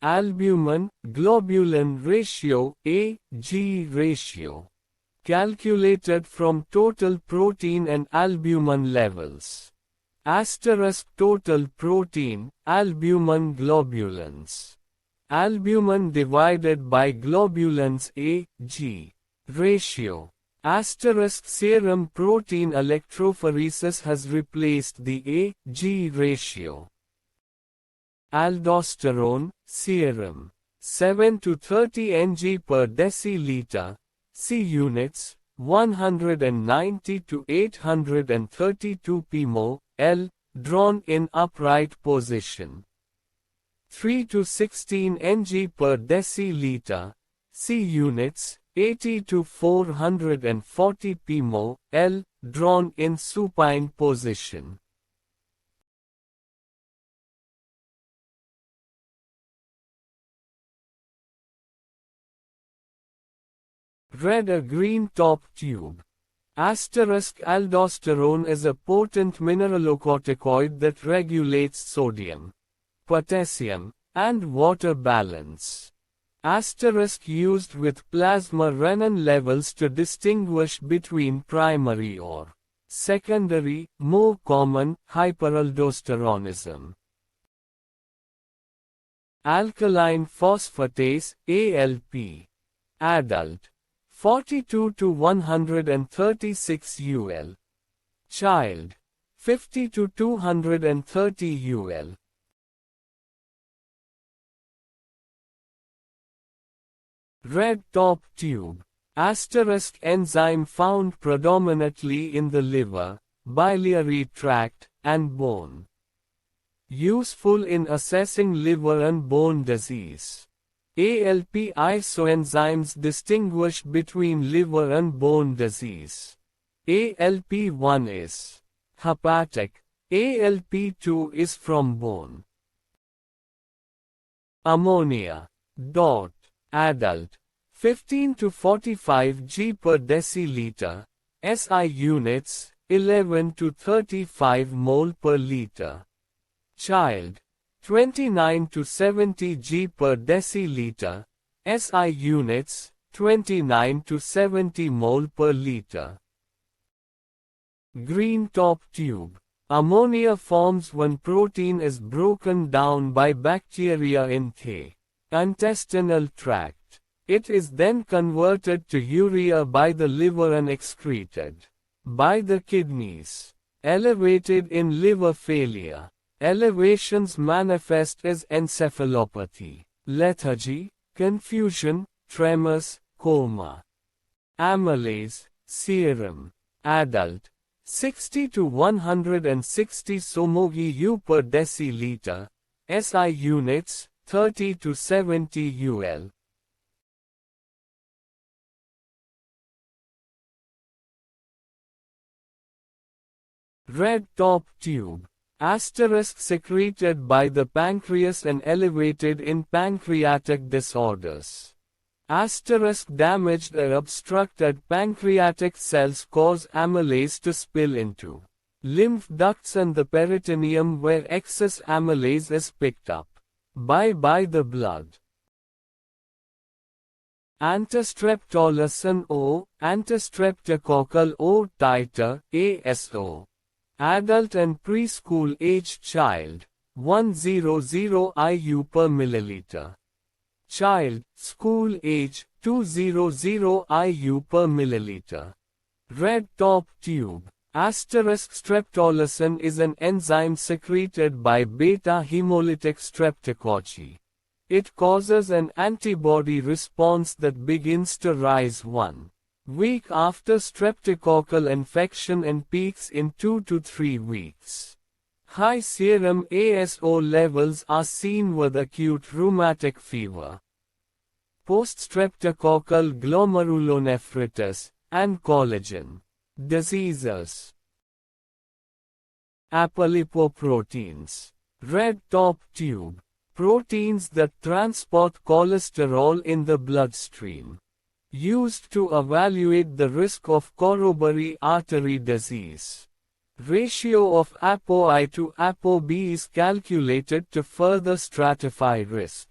Albumin-globulin ratio (Ag ratio), calculated from total protein and albumin levels. Total protein, albumin globulins. Albumin divided by globulins Ag ratio. Serum protein electrophoresis has replaced the Ag ratio. Aldosterone, serum. 7 to 30 ng per deciliter. C units, 190 to 832 pmol, L, drawn in upright position. 3 to 16 ng per deciliter. C units, 80 to 440 pmol, L, drawn in supine position. Red or green top tube. Aldosterone is a potent mineralocorticoid that regulates sodium, potassium, and water balance. Used with plasma renin levels to distinguish between primary or secondary, more common, hyperaldosteronism. Alkaline phosphatase, ALP. Adult. 42 to 136 UL. Child. 50 to 230 UL. Red top tube. Enzyme found predominantly in the liver, biliary tract, and bone. Useful in assessing liver and bone disease. ALP isoenzymes distinguish between liver and bone disease. ALP1 is hepatic. ALP2 is from bone. Ammonia. DOT. Adult. 15 to 45 g per deciliter. SI units, 11 to 35 mol per liter. Child. 29 to 70 g per deciliter. SI units, 29 to 70 mol per liter. Green top tube. Ammonia forms when protein is broken down by bacteria in the intestinal tract. It is then converted to urea by the liver and excreted by the kidneys. Elevated in liver failure. Elevations manifest as encephalopathy, lethargy, confusion, tremors, coma. Amylase, serum. Adult. 60 to 160 SOMOG-U per deciliter. SI units, 30 to 70 UL. Red top tube. Secreted by the pancreas and elevated in pancreatic disorders. Damaged or obstructed pancreatic cells cause amylase to spill into lymph ducts and the peritoneum where excess amylase is picked up by the blood. Antistreptolysin O, antistreptococcal O titer, ASO. Adult and preschool age child, 100 IU per milliliter. Child, school age, 200 IU per milliliter. Red top tube. Streptolysin is an enzyme secreted by beta hemolytic streptococci. It causes an antibody response that begins to rise 1 week after streptococcal infection and peaks in 2 to 3 weeks. High serum ASO levels are seen with acute rheumatic fever, post-streptococcal glomerulonephritis, and collagen diseases. Apolipoproteins. Red top tube. Proteins that transport cholesterol in the bloodstream. Used to evaluate the risk of coronary artery disease. Ratio of ApoI to ApoB is calculated to further stratify risk.